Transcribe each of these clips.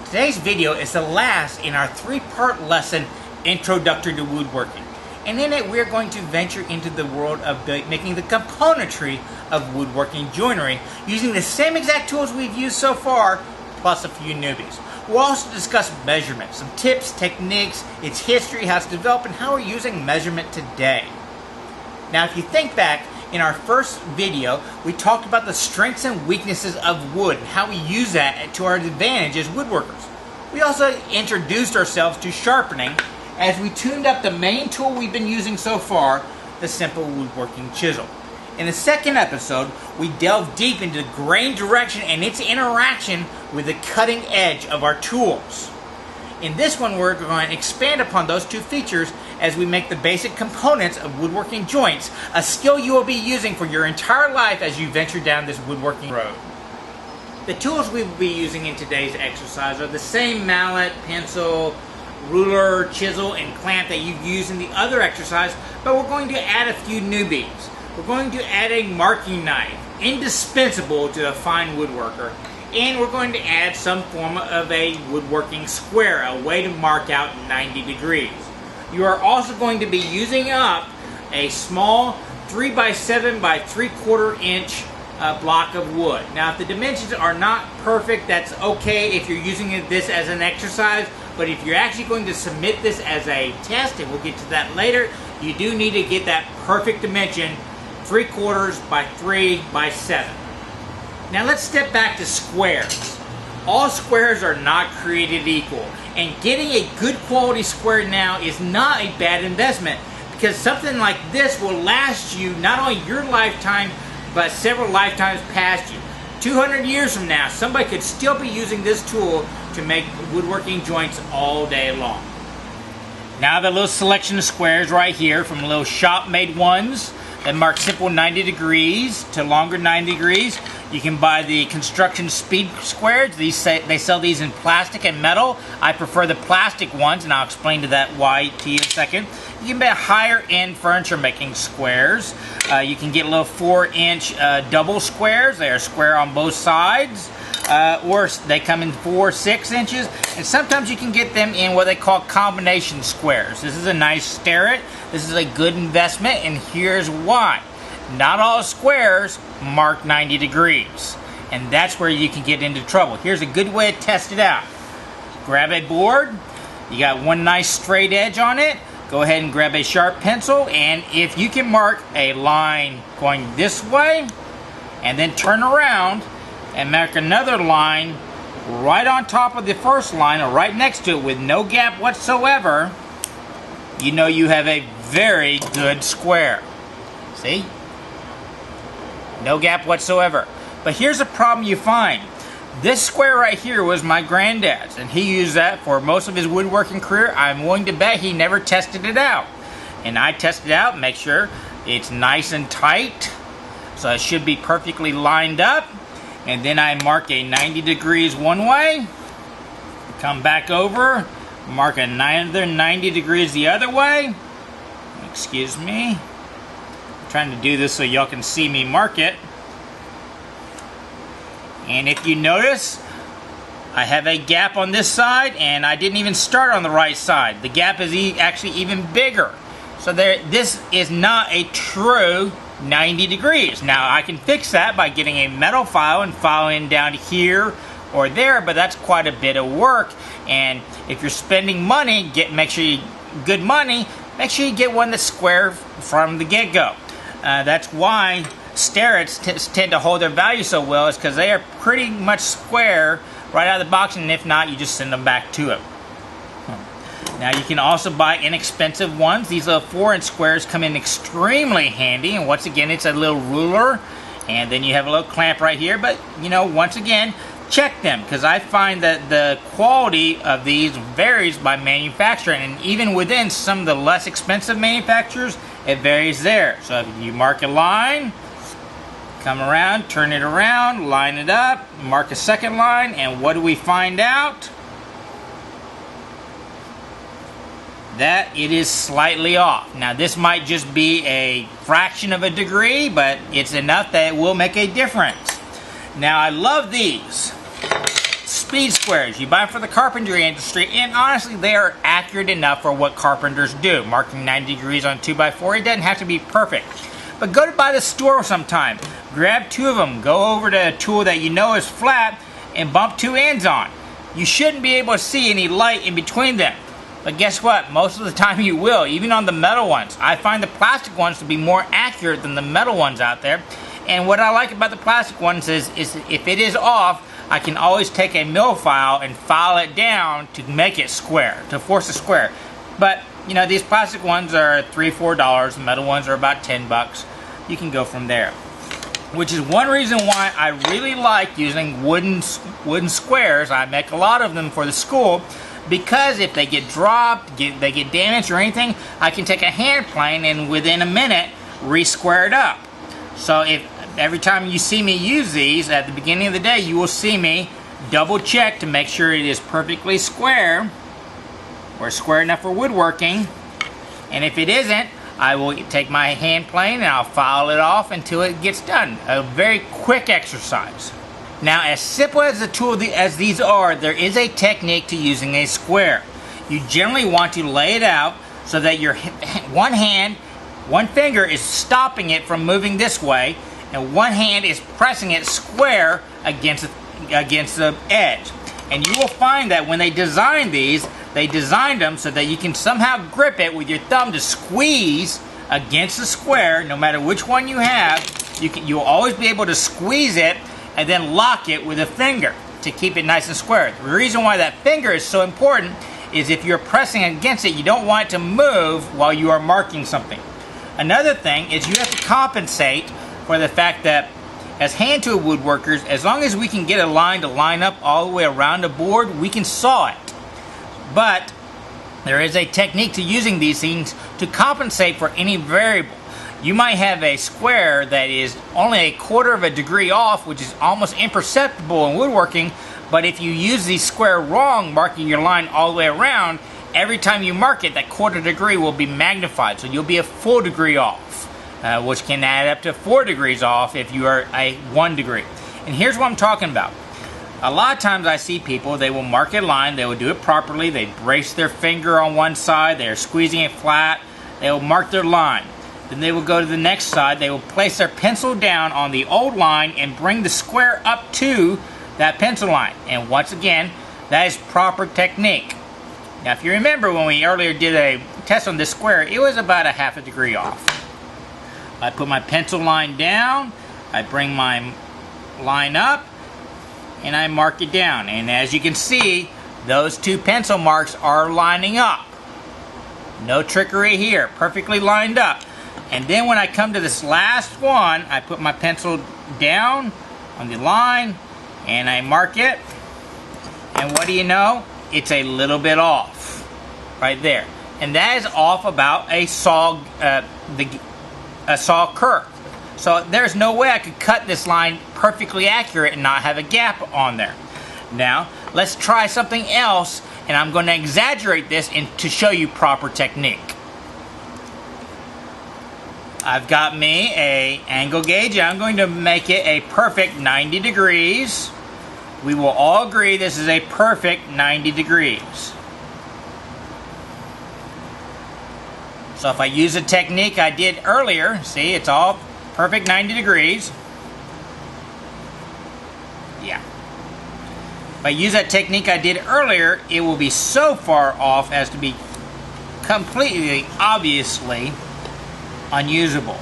Today's video is the last in our three-part lesson, Introductory to Woodworking. And in it, we're going to venture into the world of making the componentry of woodworking joinery using the same exact tools we've used so far, plus a few newbies. We'll also discuss measurement, some tips, techniques, its history, how it's developed, and how we're using measurement today. Now, if you think back, in our first video, we talked about the strengths and weaknesses of wood and how we use that to our advantage as woodworkers. We also introduced ourselves to sharpening as we tuned up the main tool we've been using so far, the simple woodworking chisel. In the second episode, we delved deep into the grain direction and its interaction with the cutting edge of our tools. In this one, we're going to expand upon those two features as we make the basic components of woodworking joints, a skill you will be using for your entire life as you venture down this woodworking road. The tools we will be using in today's exercise are the same mallet, pencil, ruler, chisel, and clamp that you've used in the other exercise, but we're going to add a few newbies. We're going to add a marking knife, indispensable to a fine woodworker, and we're going to add some form of a woodworking square, a way to mark out 90 degrees. You are also going to be using up a small 3x7 by 3/4 inch block of wood. Now, if the dimensions are not perfect, that's okay if you're using this as an exercise, but if you're actually going to submit this as a test, and we'll get to that later, you do need to get that perfect dimension, 3/4 by 3x7. Now let's step back to squares. All squares are not created equal, and getting a good quality square now is not a bad investment, because something like this will last you not only your lifetime, but several lifetimes past you. 200 years from now, somebody could still be using this tool to make woodworking joints all day long. Now the little selection of squares right here, from little shop-made ones that mark simple 90 degrees to longer 90 degrees. You can buy the construction speed squares. They sell these in plastic and metal. I prefer the plastic ones, and I'll explain why to you in a second. You can buy higher end furniture making squares. You can get little 4-inch double squares. They are square on both sides. Or they come in 4 6 inches, and sometimes you can get them in what they call combination squares. This is a nice stare. This is a good investment, and here's why. Not all squares mark 90 degrees, and that's where you can get into trouble. Here's a good way to test it out. Grab a board. You got one nice straight edge on it. Go ahead and grab a sharp pencil, and if you can mark a line going this way and then turn around and mark another line right on top of the first line or right next to it with no gap whatsoever, you know you have a very good square. See? No gap whatsoever. But here's a problem you find. This square right here was my granddad's, and he used that for most of his woodworking career. I'm willing to bet he never tested it out. And I tested it out, make sure it's nice and tight, so it should be perfectly lined up. And then I mark a 90 degrees one way, come back over, mark another 90 degrees the other way. Excuse me. I'm trying to do this so y'all can see me mark it. And if you notice, I have a gap on this side, and I didn't even start on the right side. The gap is actually even bigger. So this is not a true 90 degrees. Now, I can fix that by getting a metal file and filing down here or there, but that's quite a bit of work. And if you're spending money, make sure you get one that's square from the get-go. That's why starets tend to hold their value so well, is because they are pretty much square right out of the box, and if not, you just send them back to it. Now, you can also buy inexpensive ones. These little 4-inch squares come in extremely handy, and once again, it's a little ruler, and then you have a little clamp right here. But, you know, once again, check them, because I find that the quality of these varies by manufacturer, and even within some of the less expensive manufacturers, it varies there. So if you mark a line, come around, turn it around, line it up, mark a second line, and what do we find out? That it is slightly off. Now, this might just be a fraction of a degree, but it's enough that it will make a difference. Now, I love these. speed squares. You buy them for the carpentry industry, and honestly, they are accurate enough for what carpenters do. Marking 90 degrees on 2x4, it doesn't have to be perfect. But go to buy the store sometime. Grab 2 of them. Go over to a tool that you know is flat and bump 2 ends on. You shouldn't be able to see any light in between them. But guess what? Most of the time you will, even on the metal ones. I find the plastic ones to be more accurate than the metal ones out there. And what I like about the plastic ones is if it is off, I can always take a mill file and file it down to make it square, to force a square. But, you know, these plastic ones are $3, $4. The metal ones are about 10 bucks. You can go from there. Which is one reason why I really like using wooden squares. I make a lot of them for the school, because if they get dropped, they get damaged or anything, I can take a hand plane and within a minute re-square it up. So if every time you see me use these at the beginning of the day, you will see me double check to make sure it is perfectly square or square enough for woodworking. And if it isn't, I will take my hand plane and I'll file it off until it gets done. A very quick exercise. Now, as simple as the tool as these are, there is a technique to using a square. You generally want to lay it out so that your one finger is stopping it from moving this way, and one hand is pressing it square against the edge. And you will find that when they designed these, they designed them so that you can somehow grip it with your thumb to squeeze against the square. No matter which one you have, you'll always be able to squeeze it and then lock it with a finger to keep it nice and square. The reason why that finger is so important is if you're pressing against it, you don't want it to move while you are marking something. Another thing is you have to compensate for the fact that as hand tool woodworkers, as long as we can get a line to line up all the way around the board, we can saw it. But there is a technique to using these things to compensate for any variable. You might have a square that is only 1/4 of a degree off, which is almost imperceptible in woodworking, but if you use the square wrong, marking your line all the way around, every time you mark it, that 1/4 degree will be magnified, so you'll be a full degree off, which can add up to 4 degrees off if you are a 1 degree. And here's what I'm talking about. A lot of times I see people, they will mark a line, they will do it properly, they brace their finger on one side, they're squeezing it flat, they will mark their line. Then they will go to the next side, they will place their pencil down on the old line and bring the square up to that pencil line. And once again, that is proper technique. Now if you remember when we earlier did a test on this square, it was about a 1/2 degree off. I put my pencil line down, I bring my line up, and I mark it down. And as you can see, those 2 pencil marks are lining up. No trickery here, perfectly lined up. And then when I come to this last one, I put my pencil down on the line and I mark it. And what do you know? It's a little bit off right there. And that is off about a saw curve. So there's no way I could cut this line perfectly accurate and not have a gap on there. Now, let's try something else, and I'm going to exaggerate this to show you proper technique. I've got me an angle gauge, and I'm going to make it a perfect 90 degrees. We will all agree this is a perfect 90 degrees. So if I use a technique I did earlier, see, it's all perfect 90 degrees. Yeah. If I use that technique I did earlier, it will be so far off as to be completely, obviously, unusable.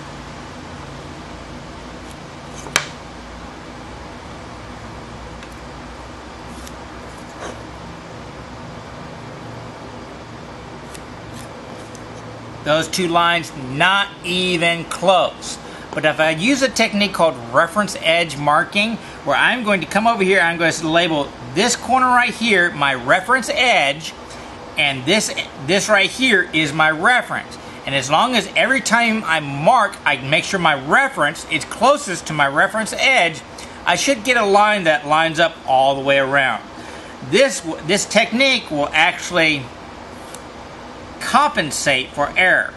Those 2 lines, not even close. But if I use a technique called reference edge marking, where I'm going to come over here, I'm going to label this corner right here my reference edge, and this right here is my reference. And as long as every time I mark, I make sure my reference is closest to my reference edge, I should get a line that lines up all the way around. This technique will actually compensate for error.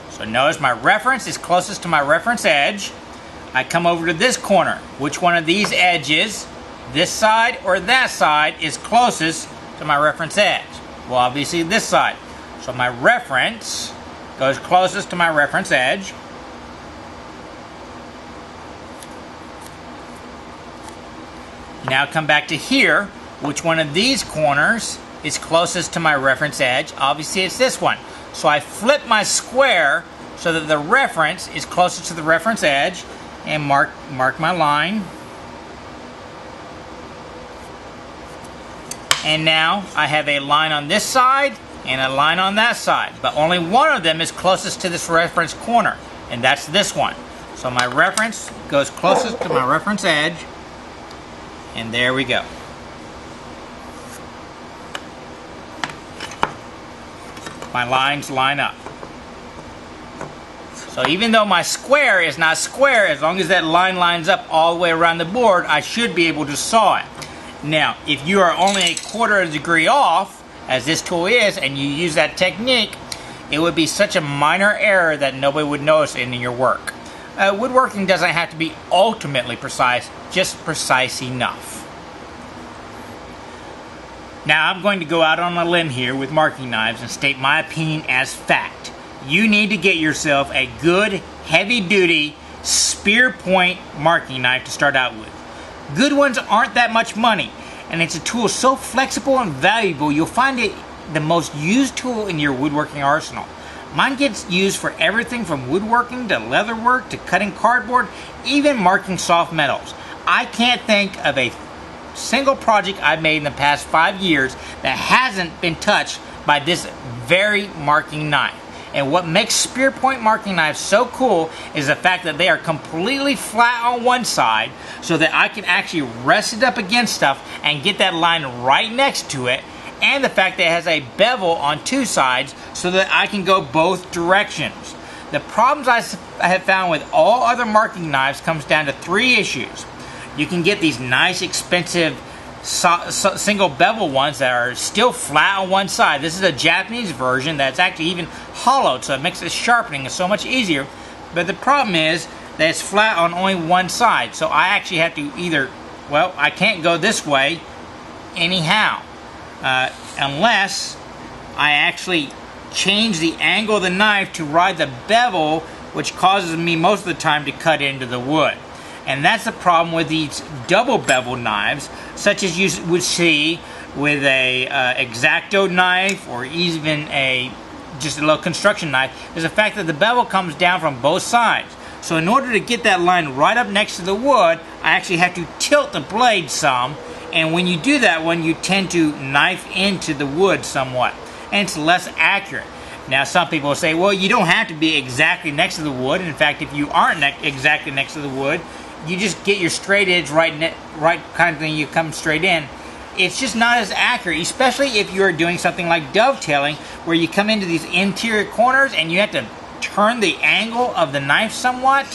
So notice my reference is closest to my reference edge. I come over to this corner. Which one of these edges this side or that side is closest to my reference edge? Well, obviously this side. So my reference goes closest to my reference edge. Now come back to here. Which one of these corners is closest to my reference edge? Obviously it's this one. So I flip my square so that the reference is closest to the reference edge and mark my line. And now I have a line on this side and a line on that side, but only one of them is closest to this reference corner, and that's this one. So my reference goes closest to my reference edge, and there we go. My lines line up. So even though my square is not square, as long as that line lines up all the way around the board, I should be able to saw it. Now, if you are only a quarter of a degree off, as this tool is, and you use that technique, it would be such a minor error that nobody would notice it in your work. Woodworking doesn't have to be ultimately precise, just precise enough. Now I'm going to go out on a limb here with marking knives and state my opinion as fact. You need to get yourself a good, heavy-duty, spear point marking knife to start out with. Good ones aren't that much money, and it's a tool so flexible and valuable, you'll find it the most used tool in your woodworking arsenal. Mine gets used for everything from woodworking to leatherwork to cutting cardboard, even marking soft metals. I can't think of a single project I've made in the past 5 years that hasn't been touched by this very marking knife. And what makes spear point marking knives so cool is the fact that they are completely flat on one side so that I can actually rest it up against stuff and get that line right next to it, and the fact that it has a bevel on two sides so that I can go both directions. The problems I have found with all other marking knives comes down to 3 issues. You can get these nice expensive single bevel ones that are still flat on one side. This is a Japanese version that's actually even hollowed, so it makes the sharpening so much easier. But the problem is that it's flat on only one side, so I actually have to either, well, I can't go this way anyhow, unless I actually change the angle of the knife to ride the bevel, which causes me most of the time to cut into the wood. And that's the problem with these double bevel knives, such as you would see with a X-Acto knife or even just a little construction knife, is the fact that the bevel comes down from both sides. So in order to get that line right up next to the wood, I actually have to tilt the blade some, and when you do that one, you tend to knife into the wood somewhat, and it's less accurate. Now some people will say, well, you don't have to be exactly next to the wood. In fact, if you aren't exactly next to the wood, you just get your straight edge right kind of thing, you come straight in. It's just not as accurate, especially if you're doing something like dovetailing, where you come into these interior corners and you have to turn the angle of the knife somewhat.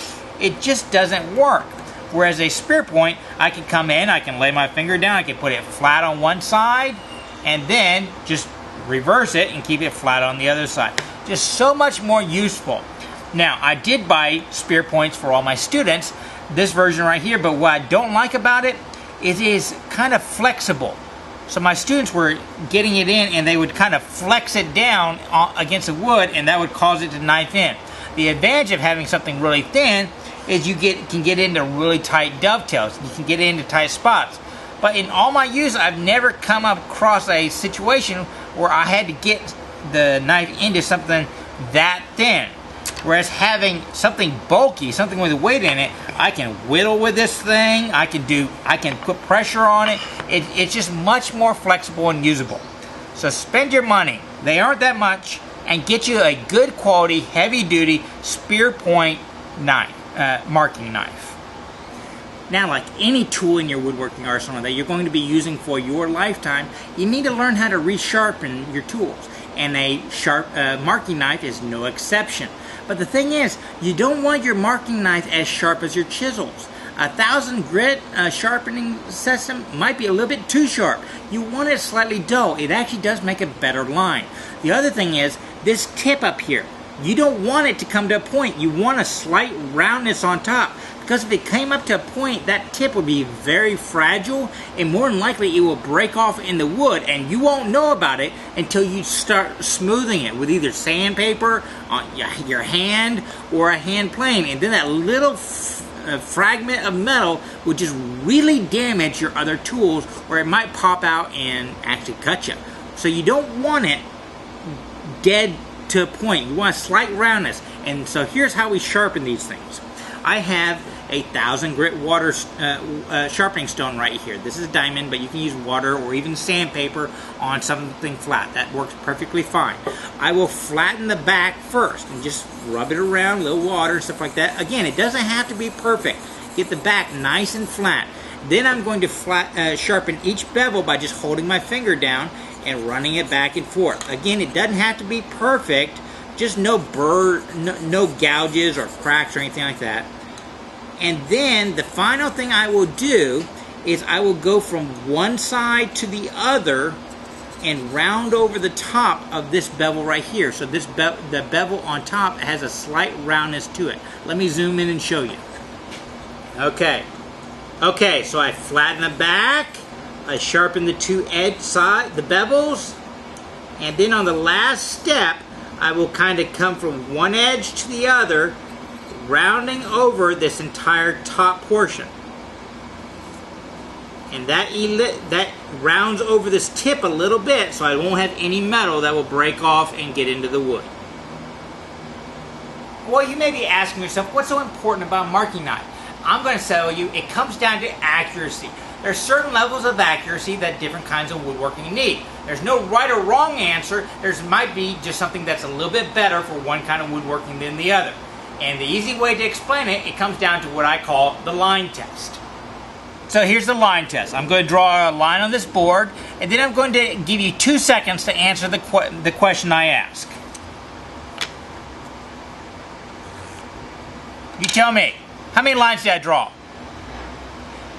It just doesn't work. Whereas a spear point, I can come in, I can lay my finger down, I can put it flat on one side, and then just reverse it and keep it flat on the other side. Just so much more useful. Now, I did buy spear points for all my students, this version right here, but what I don't like about it is kind of flexible. So my students were getting it in and they would kind of flex it down against the wood, and that would cause it to knife in. The advantage of having something really thin is you can get into really tight dovetails. You can get into tight spots. But in all my use, I've never come across a situation where I had to get the knife into something that thin. Whereas having something bulky, something with weight in it, I can whittle with this thing, I can put pressure on it. It's just much more flexible and usable. So spend your money, they aren't that much, and get you a good quality, heavy duty spear point knife, marking knife. Now, like any tool in your woodworking arsenal that you're going to be using for your lifetime, you need to learn how to resharpen your tools. And a sharp marking knife is no exception. But the thing is, you don't want your marking knife as sharp as your chisels. 1000 grit sharpening system might be a little bit too sharp. You want it slightly dull. It actually does make a better line. The other thing is, this tip up here, you don't want it to come to a point. You want a slight roundness on top, because if it came up to a point, that tip would be very fragile, and more than likely it will break off in the wood, and you won't know about it until you start smoothing it with either sandpaper on your hand or a hand plane, and then that little fragment of metal would just really damage your other tools, or it might pop out and actually cut you. So you don't want it dead to a point. You want a slight roundness. And so here's how we sharpen these things. I have a 1000 grit water sharpening stone right here. This is diamond, but you can use water or even sandpaper on something flat. That works perfectly fine. I will flatten the back first and just rub it around, a little water and stuff like that. Again, it doesn't have to be perfect. Get the back nice and flat. Then I'm going to sharpen each bevel by just holding my finger down and running it back and forth. Again, it doesn't have to be perfect. Just no gouges or cracks or anything like that. And then the final thing I will do is I will go from one side to the other and round over the top of this bevel right here. So this the bevel on top has a slight roundness to it. Let me zoom in and show you. Okay, so I flatten the back, I sharpen the two edge side, the bevels, and then on the last step, I will kind of come from one edge to the other, rounding over this entire top portion. And that rounds over this tip a little bit, so I won't have any metal that will break off and get into the wood. Well, you may be asking yourself, what's so important about marking knife? I'm going to tell you, it comes down to accuracy. There's certain levels of accuracy that different kinds of woodworking need. There's no right or wrong answer. There might be just something that's a little bit better for one kind of woodworking than the other. And the easy way to explain it, it comes down to what I call the line test. So here's the line test. I'm going to draw a line on this board, and then I'm going to give you 2 seconds to answer the question I ask. You tell me, how many lines did I draw?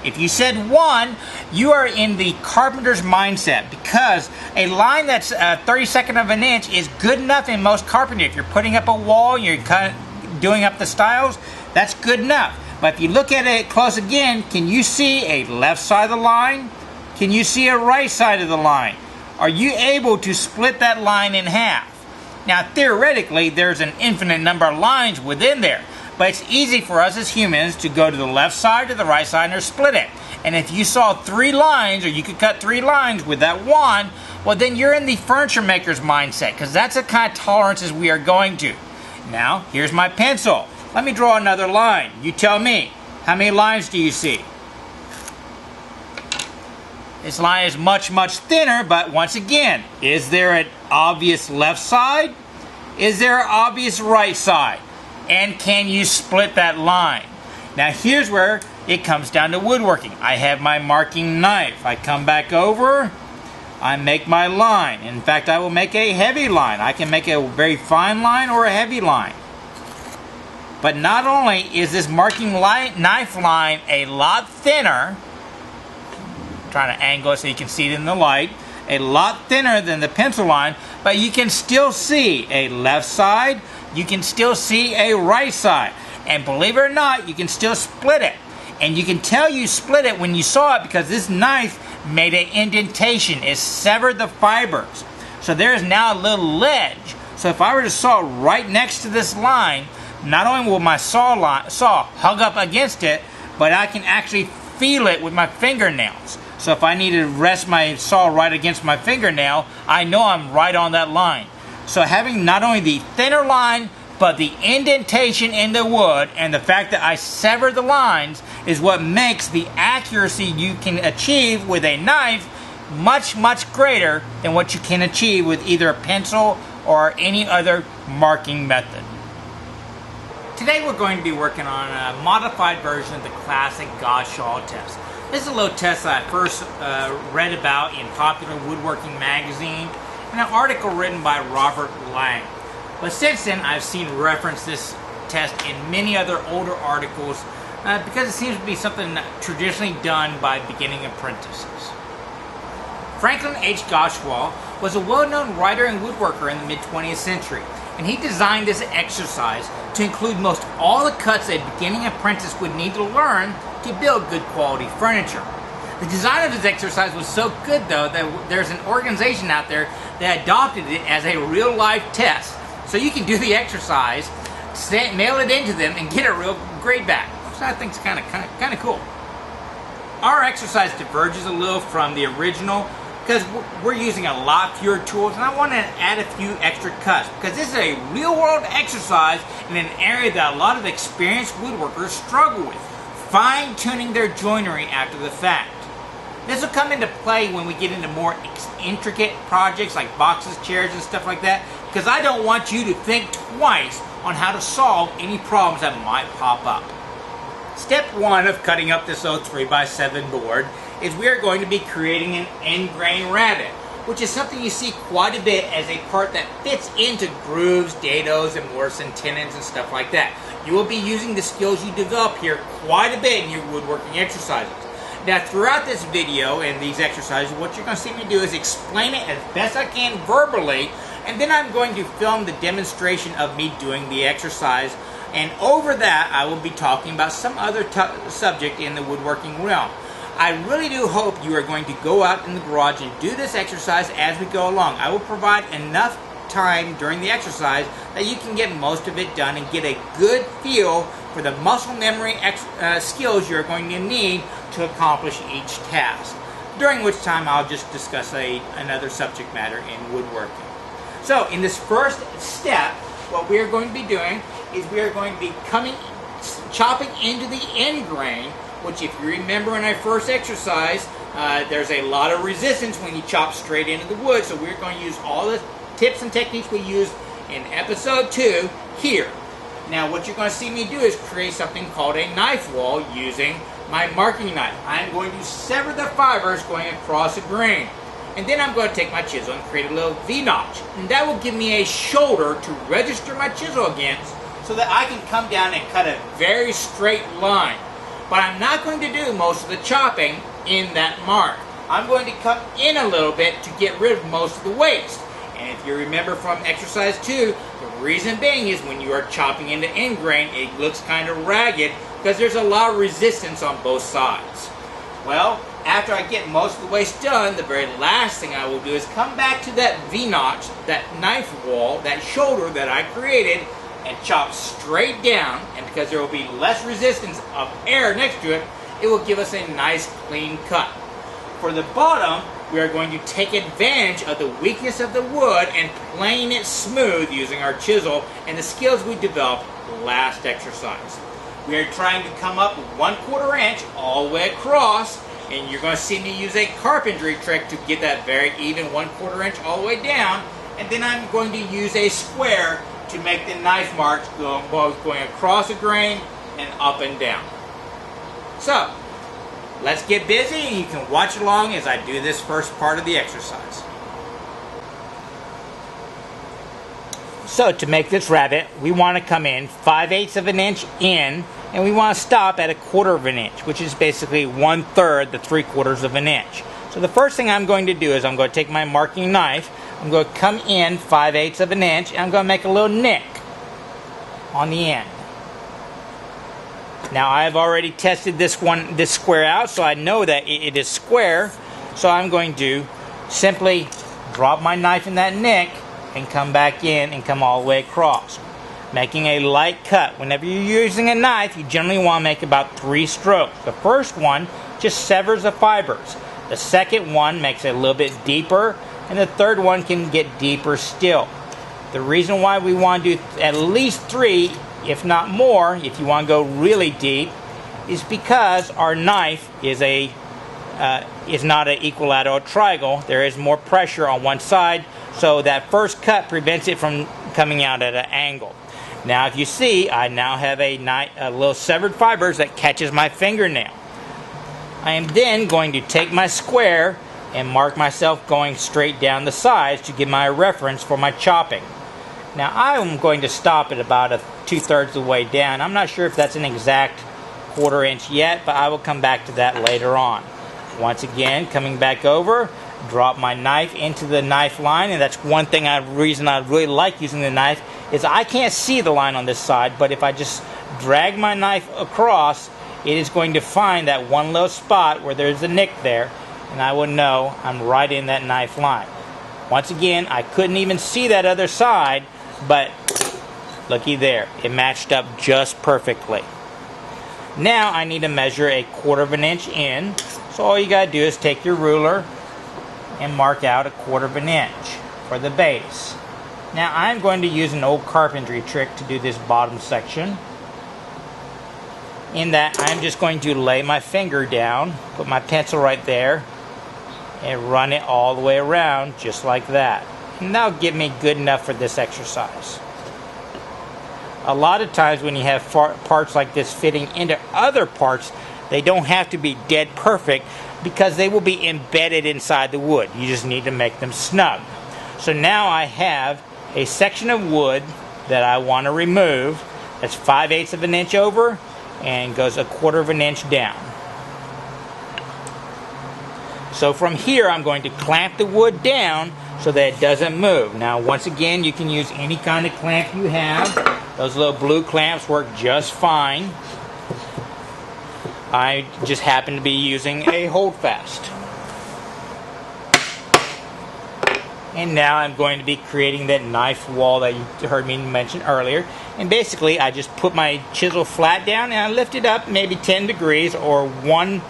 If you said 1, you are in the carpenter's mindset, because a line that's 32nd of an inch is good enough in most carpentry. If you're putting up a wall, you're kind of doing up the stiles, that's good enough. But if you look at it close again, can you see a left side of the line? Can you see a right side of the line? Are you able to split that line in half? Now, theoretically, there's an infinite number of lines within there. But it's easy for us as humans to go to the left side, to the right side, or split it. And if you saw 3 lines, or you could cut 3 lines with that one, well, then you're in the furniture maker's mindset, because that's the kind of tolerances we are going to. Now, here's my pencil. Let me draw another line. You tell me, how many lines do you see? This line is much, much thinner, but once again, is there an obvious left side? Is there an obvious right side? And can you split that line? Now here's where it comes down to woodworking. I have my marking knife. I come back over, I make my line. In fact, I will make a heavy line. I can make a very fine line or a heavy line. But not only is this marking knife line a lot thinner, I'm trying to angle it so you can see it in the light, a lot thinner than the pencil line, but you can still see a left side, you can still see a right side. And believe it or not, you can still split it. And you can tell you split it when you saw it, because this knife made an indentation. It severed the fibers. So there is now a little ledge. So if I were to saw right next to this line, not only will my saw hug up against it, but I can actually feel it with my fingernails. So if I need to rest my saw right against my fingernail, I know I'm right on that line. So having not only the thinner line, but the indentation in the wood and the fact that I sever the lines is what makes the accuracy you can achieve with a knife much, much greater than what you can achieve with either a pencil or any other marking method. Today we're going to be working on a modified version of the classic Gaashah Test. This is a little test that I first read about in Popular Woodworking magazine in an article written by Robert Lang. But since then, I've seen reference this test in many other older articles because it seems to be something traditionally done by beginning apprentices. Franklin H. Gottshall was a well-known writer and woodworker in the mid-20th century. and he designed this exercise to include most all the cuts a beginning apprentice would need to learn to build good quality furniture. The design of this exercise was so good, though, that there's an organization out there that adopted it as a real-life test. So you can do the exercise, mail it into them, and get a real grade back. So I think it's kind of cool. Our exercise diverges a little from the original because we're using a lot fewer tools, and I want to add a few extra cuts because this is a real-world exercise in an area that a lot of experienced woodworkers struggle with, fine-tuning their joinery after the fact. This will come into play when we get into more intricate projects like boxes, chairs, and stuff like that, because I don't want you to think twice on how to solve any problems that might pop up. Step 1 of cutting up this old 3x7 board is we are going to be creating an end grain rabbet, which is something you see quite a bit as a part that fits into grooves, dados, and mortise and tenons and stuff like that. You will be using the skills you develop here quite a bit in your woodworking exercises. Now, throughout this video and these exercises, what you're going to see me do is explain it as best I can verbally, and then I'm going to film the demonstration of me doing the exercise. And over that, I will be talking about some other subject in the woodworking realm. I really do hope you are going to go out in the garage and do this exercise as we go along. I will provide enough time during the exercise that you can get most of it done and get a good feel for the muscle memory skills you're going to need to accomplish each task, during which time I'll just discuss another subject matter in woodworking. So in this first step, what we are going to be doing is we are going to be chopping into the end grain, which, if you remember in our first exercise, there's a lot of resistance when you chop straight into the wood, so we're going to use all the tips and techniques we used in episode 2 here. Now, what you're going to see me do is create something called a knife wall using my marking knife. I'm going to sever the fibers going across the grain, and then I'm going to take my chisel and create a little V-notch, and that will give me a shoulder to register my chisel against so that I can come down and cut a very straight line. But I'm not going to do most of the chopping in that mark. I'm going to come in a little bit to get rid of most of the waste. And if you remember from exercise 2, the reason being is when you are chopping into end grain, it looks kind of ragged because there's a lot of resistance on both sides. Well, after I get most of the waste done, the very last thing I will do is come back to that V-notch, that knife wall, that shoulder that I created, and chop straight down, and because there will be less resistance of air next to it, it will give us a nice clean cut. For the bottom, we are going to take advantage of the weakness of the wood and plane it smooth using our chisel and the skills we developed last exercise. We are trying to come up 1/4 inch all the way across, and you're going to see me use a carpentry trick to get that very even 1/4 inch all the way down, and then I'm going to use a square to make the knife marks go both going across the grain and up and down. So, let's get busy, and you can watch along as I do this first part of the exercise. So to make this rabbet, we want to come in 5/8 of an inch in, and we want to stop at 1/4 of an inch, which is basically 1/3 to 3/4 of an inch. So the first thing I'm going to do is I'm going to take my marking knife, I'm going to come in 5/8 of an inch, and I'm going to make a little nick on the end. Now I've already tested this square out, so I know that it is square. So I'm going to simply drop my knife in that nick and come back in and come all the way across, making a light cut. Whenever you're using a knife, you generally want to make about 3 strokes. The first one just severs the fibers. The second one makes it a little bit deeper, and the third one can get deeper still. The reason why we want to do at least 3, if not more, if you want to go really deep, is because our knife is not an equilateral triangle. There is more pressure on one side, so that first cut prevents it from coming out at an angle. Now, if you see, I now have a little severed fibers that catches my fingernail. I am then going to take my square and mark myself going straight down the sides to give my reference for my chopping. Now I'm going to stop at about 2/3 of the way down. I'm not sure if that's an exact 1/4 inch yet, but I will come back to that later on. Once again, coming back over, drop my knife into the knife line, and that's one reason I really like using the knife is I can't see the line on this side, but if I just drag my knife across, it is going to find that one little spot where there's a nick there, and I will know I'm right in that knife line. Once again, I couldn't even see that other side, but looky there, it matched up just perfectly. Now I need to measure 1/4 inch in, so all you gotta do is take your ruler and mark out 1/4 inch for the base. Now I'm going to use an old carpentry trick to do this bottom section. In that, I'm just going to lay my finger down, put my pencil right there, and run it all the way around just like that. And that'll get me good enough for this exercise. A lot of times when you have parts like this fitting into other parts, they don't have to be dead perfect because they will be embedded inside the wood. You just need to make them snug. So now I have a section of wood that I want to remove. That's 5/8 of an inch over and goes 1/4 inch down. So from here I'm going to clamp the wood down so that it doesn't move. Now once again, you can use any kind of clamp you have. Those little blue clamps work just fine. I just happen to be using a holdfast. And now I'm going to be creating that knife wall that you heard me mention earlier. And basically I just put my chisel flat down and I lift it up maybe 10 degrees or 1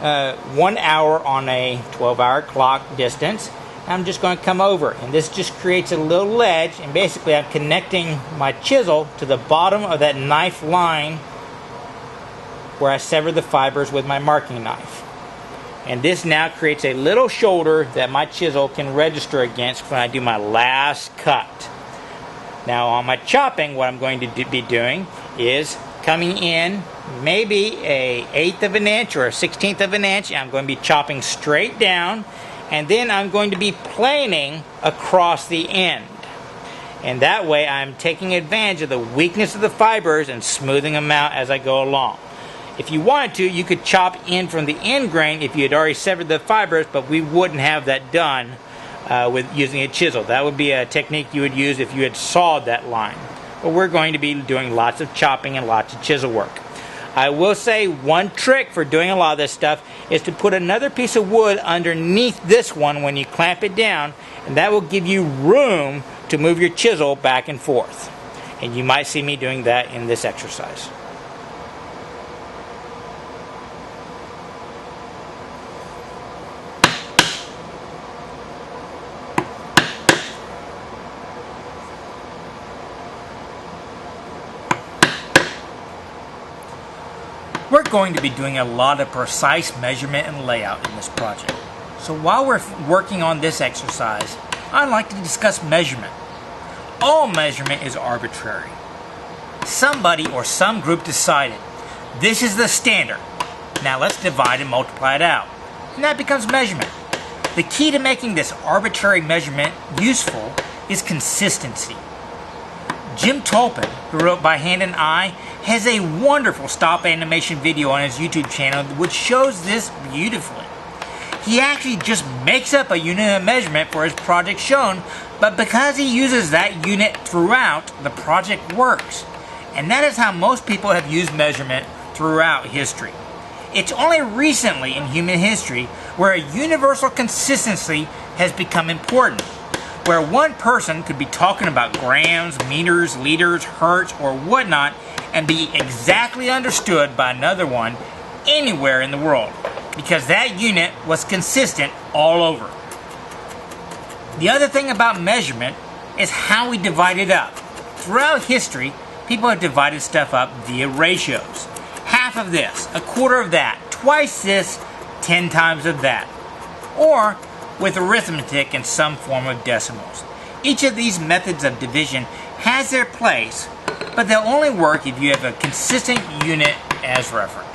hour on a 12-hour clock distance. I'm just going to come over, and this just creates a little ledge, and basically I'm connecting my chisel to the bottom of that knife line where I severed the fibers with my marking knife. And this now creates a little shoulder that my chisel can register against when I do my last cut. Now on my chopping, what I'm going to be doing is coming in maybe a 1/8 of an inch or a 1/16 of an inch, and I'm going to be chopping straight down, and then I'm going to be planing across the end. And that way I'm taking advantage of the weakness of the fibers and smoothing them out as I go along. If you wanted to, you could chop in from the end grain if you had already severed the fibers, but we wouldn't have that done with using a chisel. That would be a technique you would use if you had sawed that line. But we're going to be doing lots of chopping and lots of chisel work. I will say one trick for doing a lot of this stuff is to put another piece of wood underneath this one when you clamp it down, and that will give you room to move your chisel back and forth. And you might see me doing that in this exercise. We're going to be doing a lot of precise measurement and layout in this project. So while we're working on this exercise, I'd like to discuss measurement. All measurement is arbitrary. Somebody or some group decided, this is the standard. Now let's divide and multiply it out. And that becomes measurement. The key to making this arbitrary measurement useful is consistency. Jim Tolpin, who wrote By Hand and Eye, has a wonderful stop animation video on his YouTube channel which shows this beautifully. He actually just makes up a unit of measurement for his project shown, but because he uses that unit throughout, the project works. And that is how most people have used measurement throughout history. It's only recently in human history where a universal consistency has become important, where one person could be talking about grams, meters, liters, hertz, or whatnot, and be exactly understood by another one anywhere in the world, because that unit was consistent all over. The other thing about measurement is how we divide it up. Throughout history, people have divided stuff up via ratios. Half of this, 1/4 of that, twice this, 10 times of that. Or with arithmetic and some form of decimals. Each of these methods of division has their place, but they'll only work if you have a consistent unit as reference.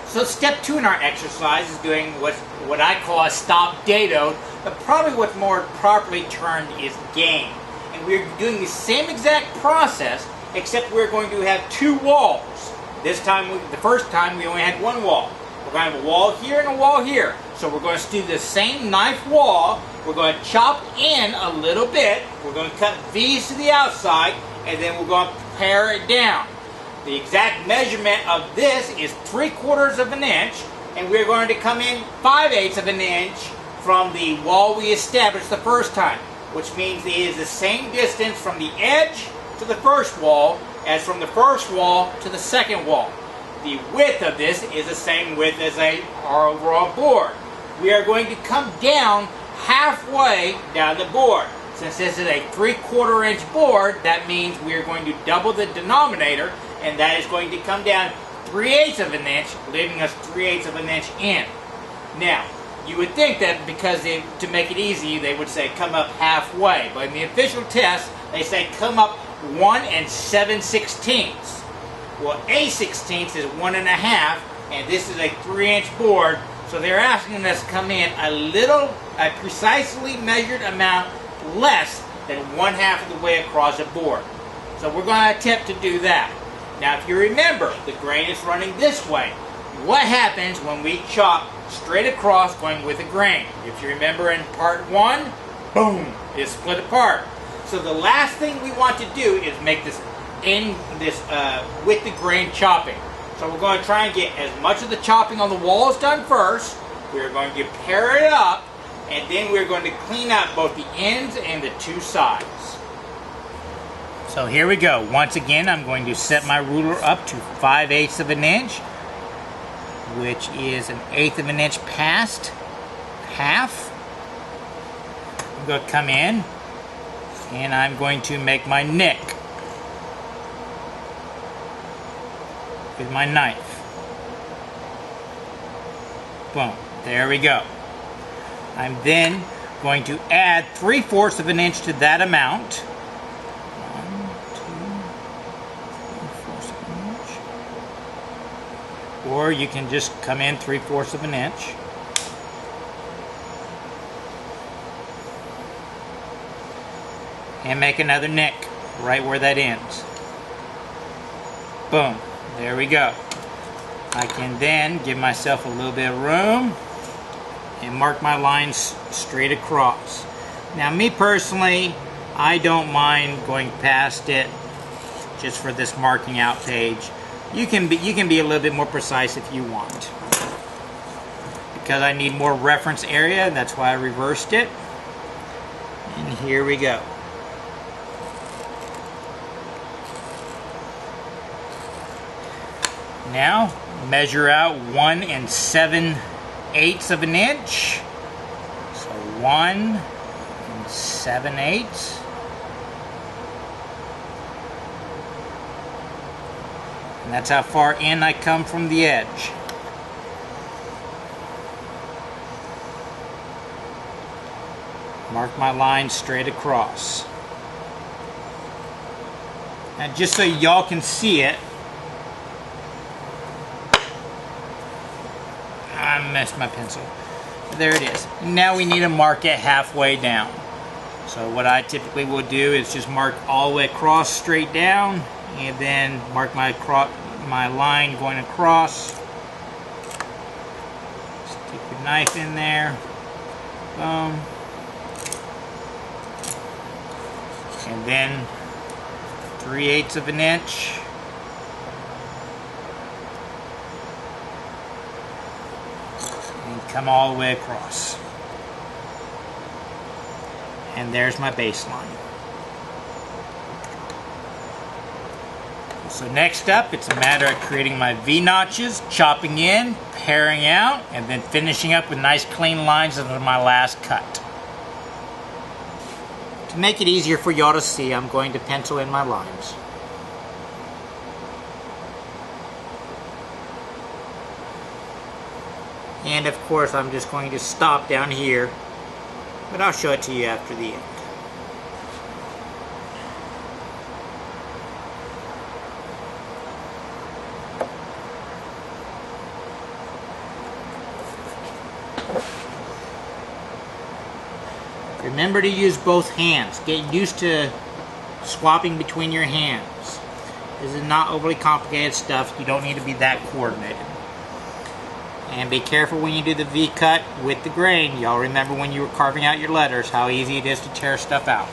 So step 2 in our exercise is doing what I call a stop dado, but probably what's more properly termed is game. And we're doing the same exact process, except we're going to have 2 walls. This time, the first time we only had 1 wall. We're going to have a wall here and a wall here. So we're going to do the same knife wall. We're going to chop in a little bit. We're going to cut V's to the outside, and then we're going to pare it down. The exact measurement of this is 3/4 of an inch, and we're going to come in 5/8 of an inch from the wall we established the first time, which means it is the same distance from the edge to the first wall as from the first wall to the second wall. The width of this is the same width as our overall board. We are going to come down halfway down the board. Since this is a 3/4 inch board, that means we are going to double the denominator, and that is going to come down 3/8 of an inch, leaving us 3/8 of an inch in. Now, you would think that because to make it easy, they would say come up halfway. But in the official test, they say come up 1 7/16. Well, a 16th is 1 1/2, and this is a 3-inch board, so they're asking us to come in a precisely measured amount less than 1/2 of the way across the board. So we're going to attempt to do that. Now, if you remember, the grain is running this way. What happens when we chop straight across going with the grain? If you remember in part 1, boom, it's split apart. So the last thing we want to do is make this with the grain chopping. So we're going to try and get as much of the chopping on the walls done first. We're going to pare it up, and then we're going to clean up both the ends and the 2 sides. So here we go. Once again, I'm going to set my ruler up to 5/8 of an inch, which is 1/8 of an inch past half. I'm going to come in, and I'm going to make my nick with my knife. Boom. There we go. I'm then going to add 3/4 of an inch to that amount. 1, 2, 3/4 of an inch. Or you can just come in 3/4 of an inch. And make another nick right where that ends. Boom. There we go. I can then give myself a little bit of room and mark my lines straight across. Now, me personally, I don't mind going past it just for this marking out page. You can be a little bit more precise if you want. Because I need more reference area, that's why I reversed it. And here we go. Now, measure out 1 7/8 of an inch. So 1 7/8. And that's how far in I come from the edge. Mark my line straight across. Now, just so y'all can see it, I messed my pencil. There it is. Now we need to mark it halfway down. So what I typically will do is just mark all the way across straight down, and then mark my line going across. Stick your knife in there. Boom. And then 3/8 of an inch. Come all the way across. And there's my baseline. So next up, it's a matter of creating my V-notches, chopping in, paring out, and then finishing up with nice clean lines under my last cut. To make it easier for y'all to see, I'm going to pencil in my lines. And of course, I'm just going to stop down here, but I'll show it to you after the end. Remember to use both hands. Get used to swapping between your hands. This is not overly complicated stuff. You don't need to be that coordinated. And be careful when you do the V-cut with the grain. Y'all remember when you were carving out your letters how easy it is to tear stuff out.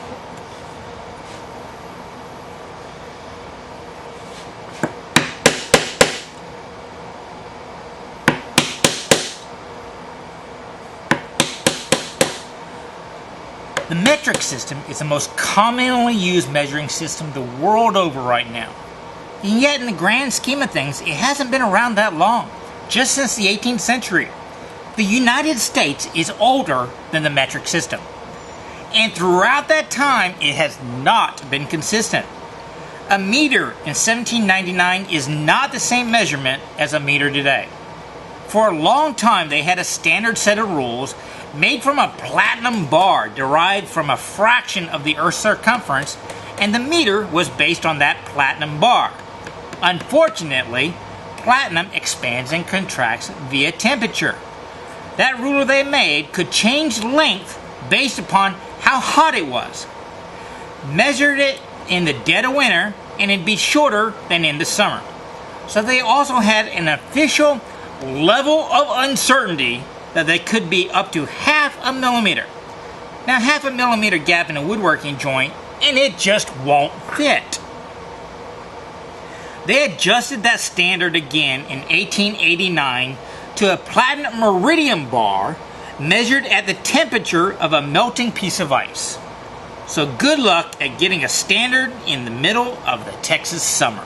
The metric system is the most commonly used measuring system the world over right now. And yet in the grand scheme of things, it hasn't been around that long, just since the 18th century. The United States is older than the metric system. And throughout that time, it has not been consistent. A meter in 1799 is not the same measurement as a meter today. For a long time, they had a standard set of rules made from a platinum bar derived from a fraction of the Earth's circumference, and the meter was based on that platinum bar. Unfortunately, platinum expands and contracts via temperature. That ruler they made could change length based upon how hot it was. Measured it in the dead of winter, and it'd be shorter than in the summer. So they also had an official level of uncertainty that they could be up to 0.5 millimeter. Now, 0.5 millimeter gap in a woodworking joint, and it just won't fit. They adjusted that standard again in 1889 to a platinum meridian bar measured at the temperature of a melting piece of ice. So good luck at getting a standard in the middle of the Texas summer.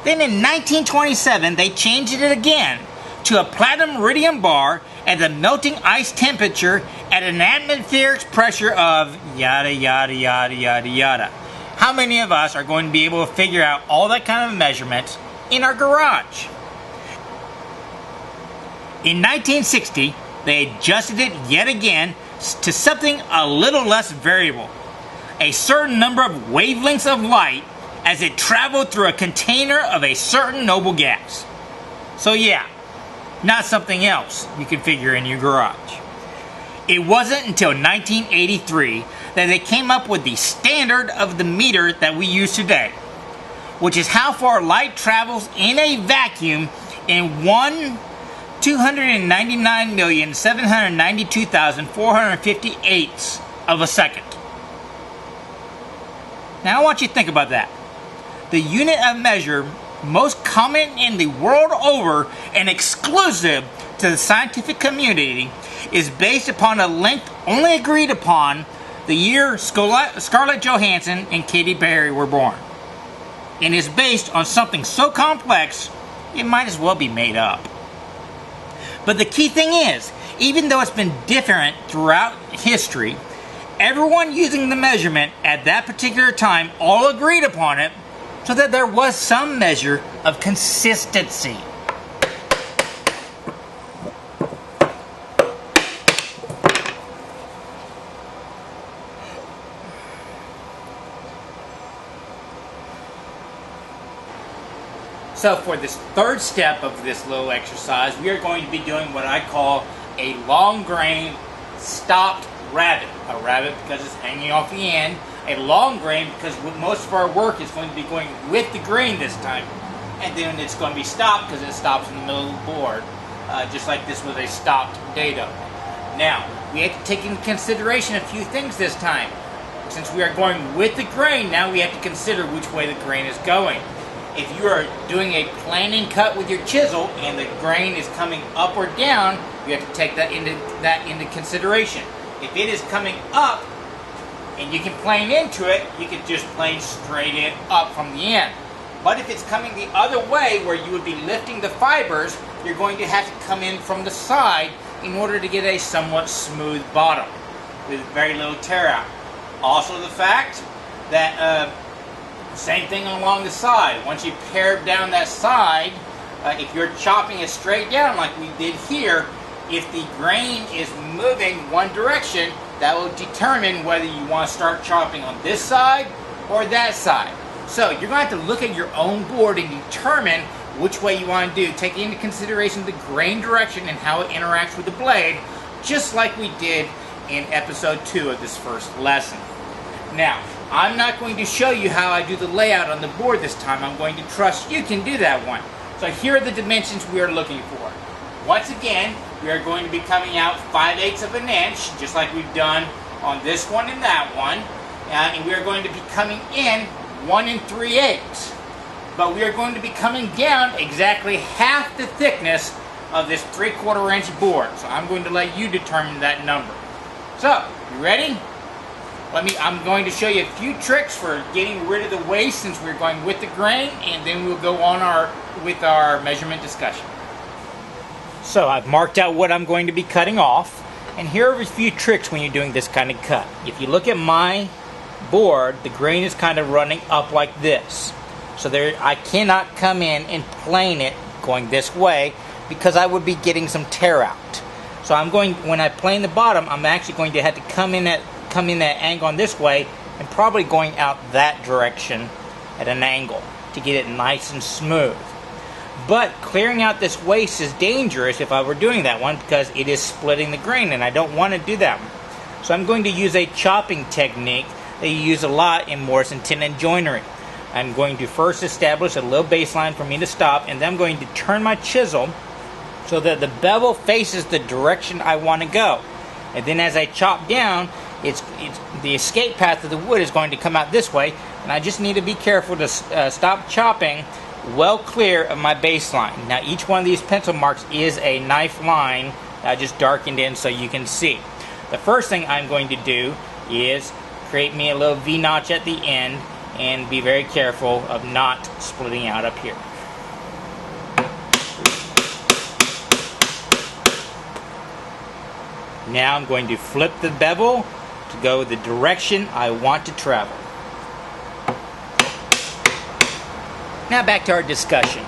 Then in 1927, they changed it again to a platinum meridian bar at the melting ice temperature at an atmospheric pressure of yada yada yada yada yada. How many of us are going to be able to figure out all that kind of measurements in our garage? In 1960, they adjusted it yet again to something a little less variable. A certain number of wavelengths of light as it traveled through a container of a certain noble gas. So yeah, not something else you can figure in your garage. It wasn't until 1983 that they came up with the standard of the meter that we use today, which is how far light travels in a vacuum in 299,792,458 of a second. Now I want you to think about that. The unit of measure most common in the world over and exclusive to the scientific community is based upon a length only agreed upon the year Scarlett Johansson and Katy Perry were born, and is based on something so complex it might as well be made up. But the key thing is, even though it's been different throughout history, everyone using the measurement at that particular time all agreed upon it, so that there was some measure of consistency. So for this third step of this little exercise, we are going to be doing what I call a long grain stopped rabbet. A rabbet because it's hanging off the end. A long grain because most of our work is going to be going with the grain this time. And then it's going to be stopped because it stops in the middle of the board, just like this was a stopped dado. Now, we have to take into consideration a few things this time. Since we are going with the grain, now we have to consider which way the grain is going. If you are doing a planing cut with your chisel and the grain is coming up or down, you have to take that into consideration. If it is coming up and you can plane into it, you can just plane straight in up from the end. But if it's coming the other way, where you would be lifting the fibers, you're going to have to come in from the side in order to get a somewhat smooth bottom with very little tear out. Also the fact that same thing along the side. Once you pare down that side, if you're chopping it straight down like we did here, if the grain is moving one direction, that will determine whether you want to start chopping on this side or that side. So you're going to have to look at your own board and determine which way you want to do, taking into consideration the grain direction and how it interacts with the blade, just like we did in episode 2 of this first lesson. Now, I'm not going to show you how I do the layout on the board this time. I'm going to trust you can do that one. So here are the dimensions we are looking for. Once again, we are going to be coming out 5/8 of an inch, just like we've done on this one and that one. And we are going to be coming in 1 3/8. But we are going to be coming down exactly half the thickness of this 3/4 inch board. So I'm going to let you determine that number. So, you ready? I'm going to show you a few tricks for getting rid of the waste since we're going with the grain, and then we'll go on with our measurement discussion. So I've marked out what I'm going to be cutting off, and here are a few tricks when you're doing this kind of cut. If you look at my board, the grain is kind of running up like this. So I cannot come in and plane it going this way because I would be getting some tear out. So when I plane the bottom, I'm actually going to have to come in that angle on this way and probably going out that direction at an angle to get it nice and smooth. But clearing out this waste is dangerous if I were doing that one because it is splitting the grain and I don't want to do that one. So I'm going to use a chopping technique that you use a lot in Morrison Tin Joinery. I'm going to first establish a little baseline for me to stop, and then I'm going to turn my chisel so that the bevel faces the direction I want to go. And then as I chop down, the escape path of the wood is going to come out this way, and I just need to be careful to stop chopping well clear of my baseline. Now each one of these pencil marks is a knife line that I just darkened in so you can see. The first thing I'm going to do is create me a little V-notch at the end and be very careful of not splitting out up here. Now I'm going to flip the bevel to go the direction I want to travel. Now back to our discussion.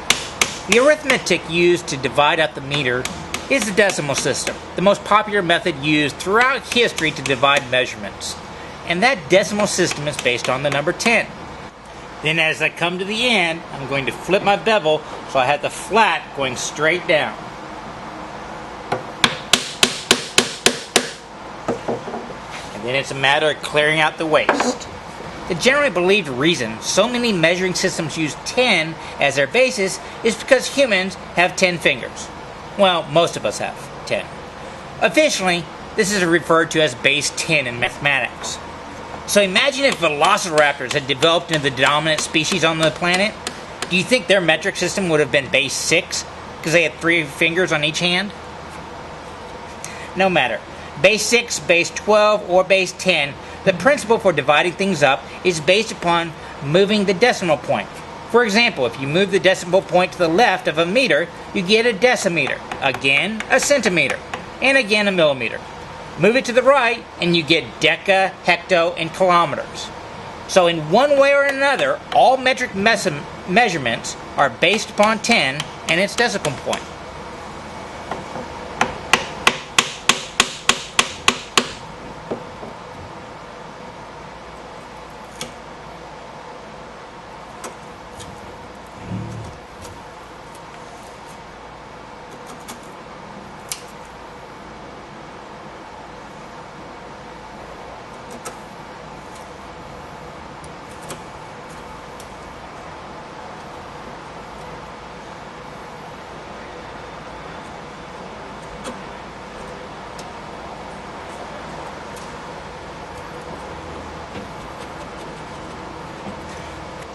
The arithmetic used to divide up the meter is the decimal system, the most popular method used throughout history to divide measurements. And that decimal system is based on the number 10. Then as I come to the end, I'm going to flip my bevel so I have the flat going straight down. And then it's a matter of clearing out the waste. The generally believed reason so many measuring systems use 10 as their basis is because humans have 10 fingers. Well, most of us have 10. Officially, this is referred to as base 10 in mathematics. So imagine if velociraptors had developed into the dominant species on the planet. Do you think their metric system would have been base 6 because they had 3 fingers on each hand? No matter. Base 6, base 12, or base 10, the principle for dividing things up is based upon moving the decimal point. For example, if you move the decimal point to the left of a meter, you get a decimeter, again a centimeter, and again a millimeter. Move it to the right, and you get deca, hecto, and kilometers. So in one way or another, all metric measurements are based upon 10 and its decimal point.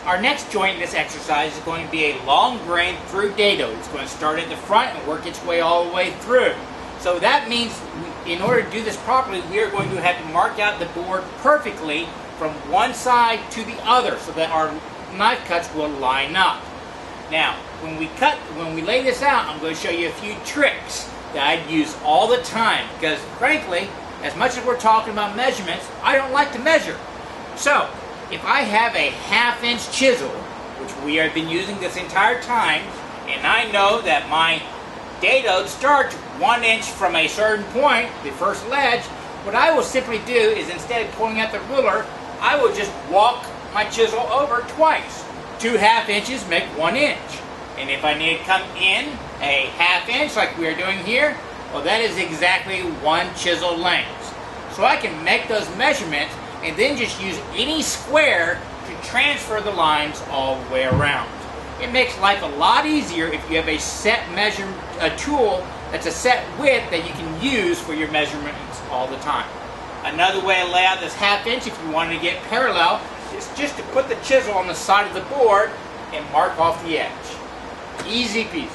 Our next joint in this exercise is going to be a long grain through dado. It's going to start at the front and work its way all the way through. So that means in order to do this properly, we are going to have to mark out the board perfectly from one side to the other so that our knife cuts will line up. Now, when we lay this out, I'm going to show you a few tricks that I use all the time because, frankly, as much as we're talking about measurements, I don't like to measure. So, if I have a 1/2-inch chisel, which we have been using this entire time, and I know that my dado starts 1 inch from a certain point, the first ledge, what I will simply do is instead of pulling out the ruler, I will just walk my chisel over twice. 2 1/2 inches make 1 inch. And if I need to come in a 1/2 inch like we are doing here, well, that is exactly 1 chisel length. So I can make those measurements and then just use any square to transfer the lines all the way around. It makes life a lot easier if you have a set a tool that's a set width that you can use for your measurements all the time. Another way to lay out this 1/2 inch if you wanted to get parallel is just to put the chisel on the side of the board and mark off the edge. Easy peasy.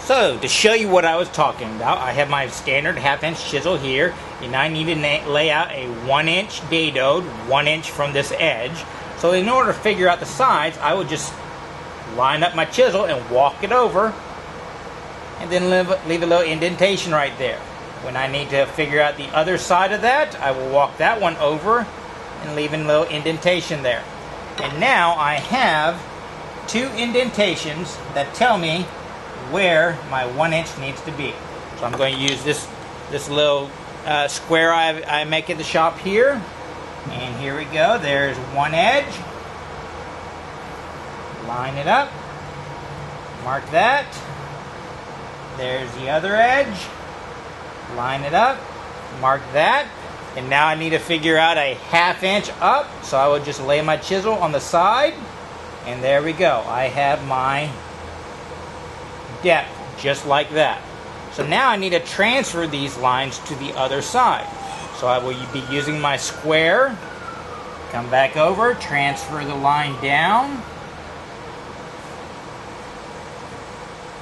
So, to show you what I was talking about, I have my standard 1/2 inch chisel here, and I need to lay out a 1 inch dadoed, 1 inch from this edge. So in order to figure out the sides, I would just line up my chisel and walk it over, and then leave a little indentation right there. When I need to figure out the other side of that, I will walk that one over and leave a little indentation there. And now I have 2 indentations that tell me where my 1 inch needs to be. So I'm going to use this little square I make at the shop here. And here we go. There's one edge. Line it up. Mark that. There's the other edge. Line it up. Mark that. And now I need to figure out a 1/2 inch up. So I will just lay my chisel on the side. And there we go. I have my depth just like that. So now I need to transfer these lines to the other side. So I will be using my square, come back over, transfer the line down,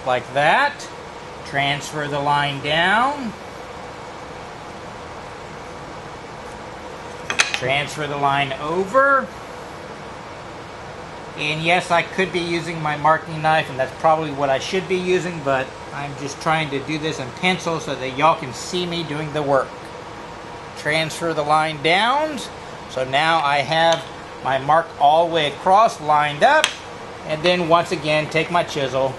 like that, transfer the line down, transfer the line over, and yes, I could be using my marking knife, and that's probably what I should be using, but I'm just trying to do this in pencil so that y'all can see me doing the work. Transfer the line down. So now I have my mark all the way across lined up, and then once again take my chisel,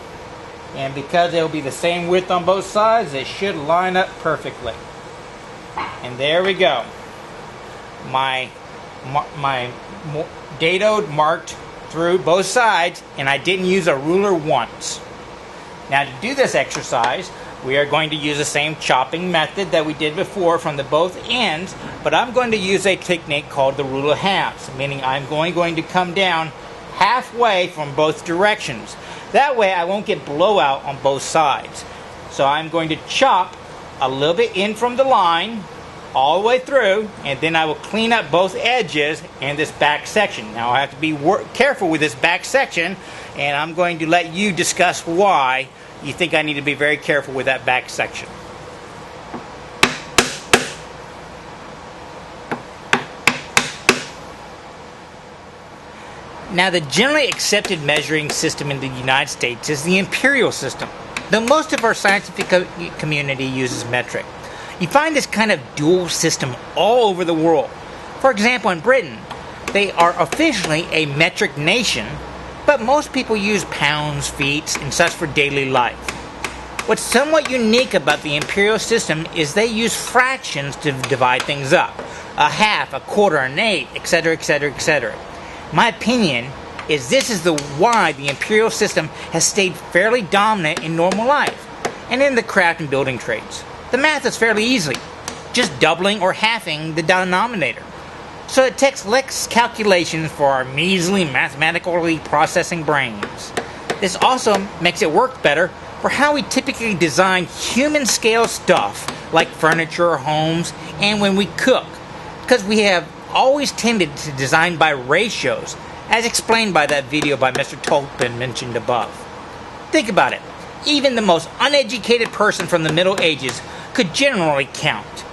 and because it will be the same width on both sides, it should line up perfectly. And there we go. My dadoed marked through both sides, and I didn't use a ruler once. Now to do this exercise, we are going to use the same chopping method that we did before from the both ends, but I'm going to use a technique called the rule of halves, meaning I'm going to come down halfway from both directions. That way I won't get blowout on both sides. So I'm going to chop a little bit in from the line all the way through, and then I will clean up both edges and this back section. Now I have to be careful with this back section, and I'm going to let you discuss why you think I need to be very careful with that back section. Now, the generally accepted measuring system in the United States is the imperial system, though most of our scientific community uses metric. You find this kind of dual system all over the world. For example, in Britain, they are officially a metric nation, but most people use pounds, feet, and such for daily life. What's somewhat unique about the imperial system is they use fractions to divide things up. A half, a quarter, an eighth, etc., etc., etc. My opinion is this is why the imperial system has stayed fairly dominant in normal life and in the craft and building trades. The math is fairly easy, just doubling or halving the denominator. So it takes less calculations for our measly mathematically processing brains. This also makes it work better for how we typically design human scale stuff like furniture or homes, and when we cook, because we have always tended to design by ratios, as explained by that video by Mr. Tolkien mentioned above. Think about it. Even the most uneducated person from the Middle Ages could generally count.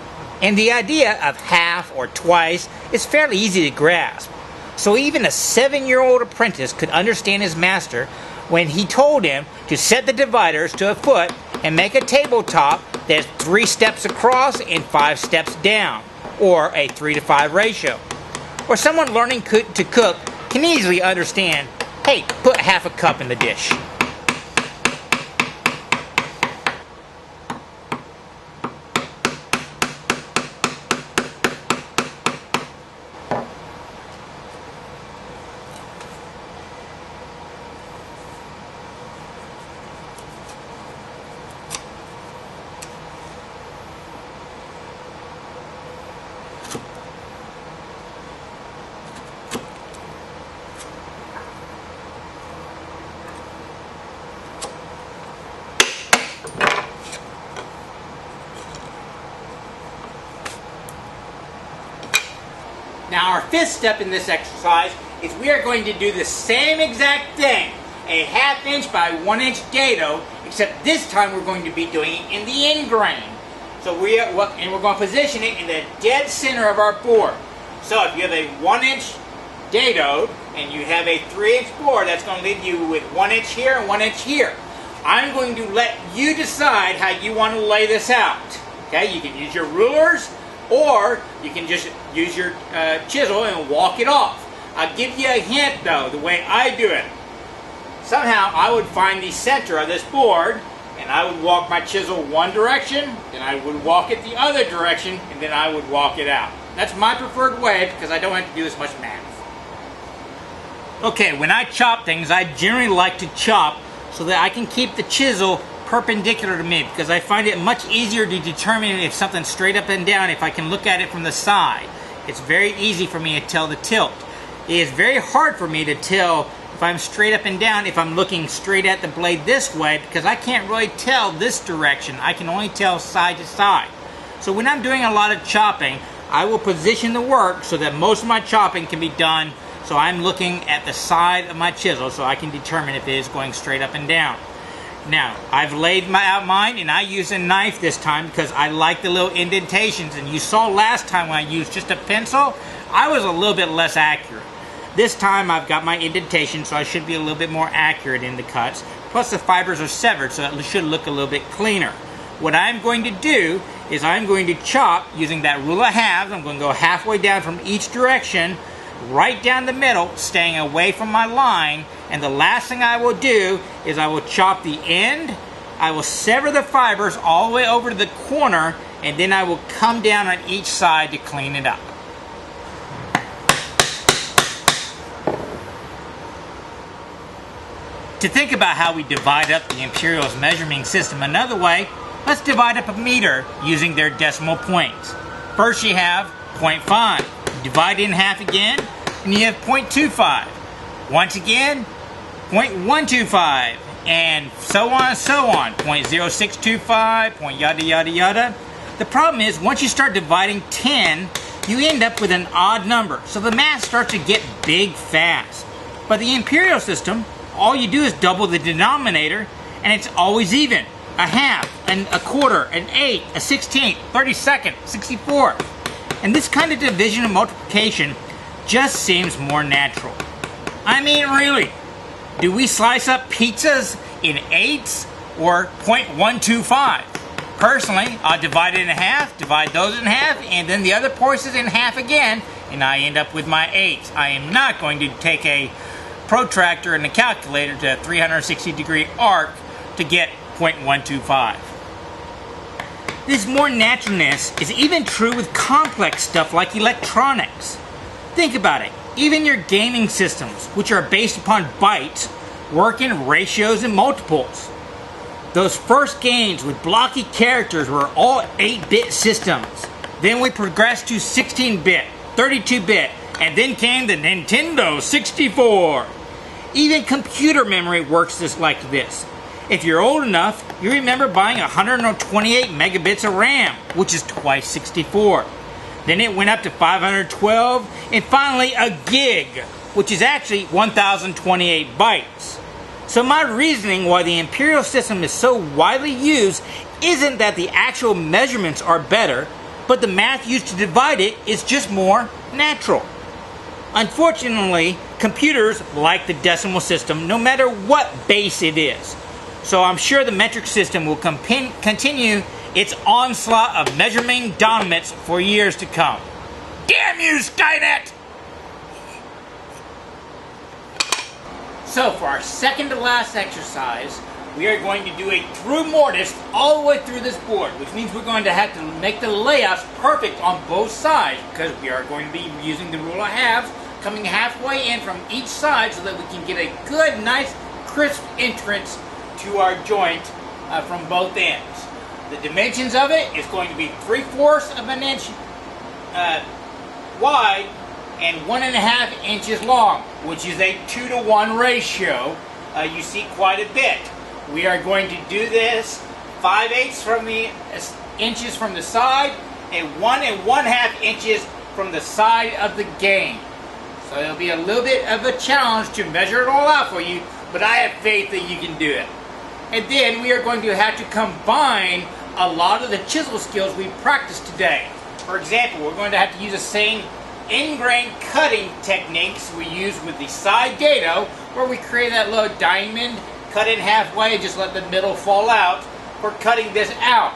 And the idea of half or twice is fairly easy to grasp. So even a 7-year-old apprentice could understand his master when he told him to set the dividers to a foot and make a tabletop that's 3 steps across and 5 steps down, or a 3-to-5 ratio. Or someone learning to cook can easily understand, hey, put half a cup in the dish. Now our fifth step in this exercise is we are going to do the same exact thing, a 1/2 inch by 1 inch dado, except this time we're going to be doing it in the end grain. So we're going to position it in the dead center of our board. So if you have a 1 inch dado and you have a 3 inch board, that's going to leave you with 1 inch here and 1 inch here. I'm going to let you decide how you want to lay this out. Okay, you can use your rulers, or you can just use your chisel and walk it off. I'll give you a hint though, the way I do it. Somehow I would find the center of this board, and I would walk my chisel one direction, then I would walk it the other direction, and then I would walk it out. That's my preferred way because I don't have to do this much math. Okay, when I chop things, I generally like to chop so that I can keep the chisel perpendicular to me, because I find it much easier to determine if something's straight up and down if I can look at it from the side. It's very easy for me to tell the tilt. It is very hard for me to tell if I'm straight up and down if I'm looking straight at the blade this way, because I can't really tell this direction. I can only tell side to side. So when I'm doing a lot of chopping, I will position the work so that most of my chopping can be done so I'm looking at the side of my chisel so I can determine if it is going straight up and down. Now, I've laid out mine, and I use a knife this time because I like the little indentations. And you saw last time when I used just a pencil, I was a little bit less accurate. This time I've got my indentation, so I should be a little bit more accurate in the cuts. Plus the fibers are severed, so it should look a little bit cleaner. What I'm going to do is I'm going to chop using that rule of halves. I'm going to go halfway down from each direction, right down the middle, staying away from my line. And the last thing I will do is I will chop the end, I will sever the fibers all the way over to the corner, and then I will come down on each side to clean it up. To think about how we divide up the Imperial's measuring system another way, let's divide up a meter using their decimal points. First you have 0.5. Divide it in half again, and you have 0.25. Once again, 0.125, and so on and so on. 0.0625, point yada yada yada. The problem is, once you start dividing 10, you end up with an odd number. So the math starts to get big fast. But the Imperial system, all you do is double the denominator, and it's always even. A half, and a quarter, an eighth, a 16th, 32nd, 64th. And this kind of division and multiplication just seems more natural. I mean, really, do we slice up pizzas in eighths or 0.125? Personally, I'll divide it in half, divide those in half, and then the other portions in half again, and I end up with my eighths. I am not going to take a protractor and a calculator to a 360-degree arc to get 0.125. This more naturalness is even true with complex stuff like electronics. Think about it. Even your gaming systems, which are based upon bytes, work in ratios and multiples. Those first games with blocky characters were all 8-bit systems. Then we progressed to 16-bit, 32-bit, and then came the Nintendo 64. Even computer memory works just like this. If you're old enough, you remember buying 128 megabits of RAM, which is twice 64. Then it went up to 512, and finally a gig, which is actually 1028 bytes. So my reasoning why the Imperial system is so widely used isn't that the actual measurements are better, but the math used to divide it is just more natural. Unfortunately, computers like the decimal system no matter what base it is. So I'm sure the metric system will continue its onslaught of measuring dominance for years to come. Damn you, Skynet! So for our second to last exercise, we are going to do a through mortise all the way through this board, which means we're going to have to make the layouts perfect on both sides, because we are going to be using the rule of halves, coming halfway in from each side so that we can get a good, nice, crisp entrance to our joint from both ends. The dimensions of it is going to be 3/4 of an inch wide and 1.5 inches long, which is a 2-to-1 ratio. You see quite a bit. We are going to do this 5/8 from the inches from the side and 1 1/2 inches from the side of the game. So it'll be a little bit of a challenge to measure it all out for you, but I have faith that you can do it. And then we are going to have to combine a lot of the chisel skills we practiced today. For example, we're going to have to use the same in-grain cutting techniques we use with the side dado, where we create that little diamond, cut it halfway, and just let the middle fall out for cutting this out.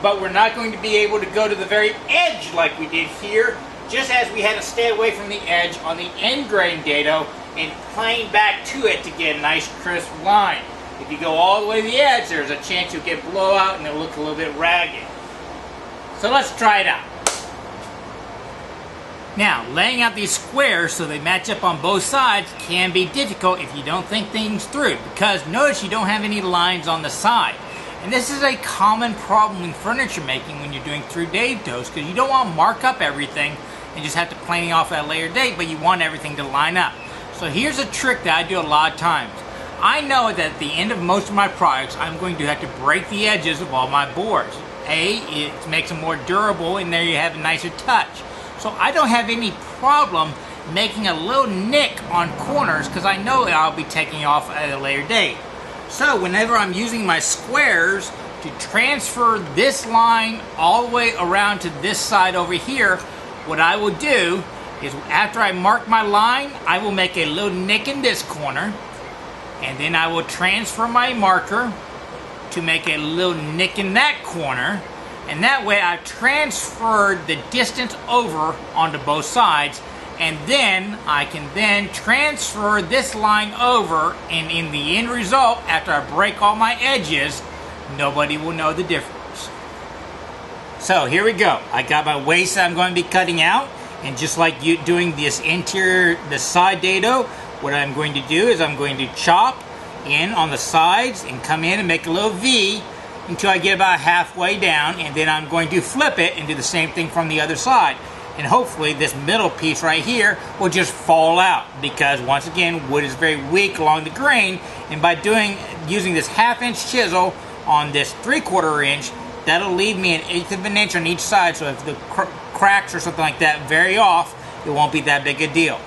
But we're not going to be able to go to the very edge like we did here, just as we had to stay away from the edge on the end grain dado and plane back to it to get a nice crisp line. If you go all the way to the edge, there's a chance you'll get blowout and it'll look a little bit ragged. So let's try it out. Now, laying out these squares so they match up on both sides can be difficult if you don't think things through, because notice you don't have any lines on the side. And this is a common problem in furniture making when you're doing through dados, because you don't want to mark up everything and just have to plane off that layer date, but you want everything to line up. So here's a trick that I do a lot of times. I know that at the end of most of my projects, I'm going to have to break the edges of all my boards. It makes them more durable, and there you have a nicer touch. So I don't have any problem making a little nick on corners, because I know I'll be taking off at a later date. So whenever I'm using my squares to transfer this line all the way around to this side over here, what I will do is after I mark my line, I will make a little nick in this corner, and then I will transfer my marker to make a little nick in that corner, and that way I've transferred the distance over onto both sides, and then I can then transfer this line over, and in the end result, after I break all my edges, nobody will know the difference. So here we go. I got my waist that I'm going to be cutting out, and just like you doing this interior, the side dado, what I'm going to do is I'm going to chop in on the sides and come in and make a little V until I get about halfway down, and then I'm going to flip it and do the same thing from the other side. And hopefully this middle piece right here will just fall out, because once again, wood is very weak along the grain, and by using this 1/2 inch chisel on this 3/4 inch, that'll leave me 1/8 of an inch on each side, so if the cracks or something like that vary off, it won't be that big a deal.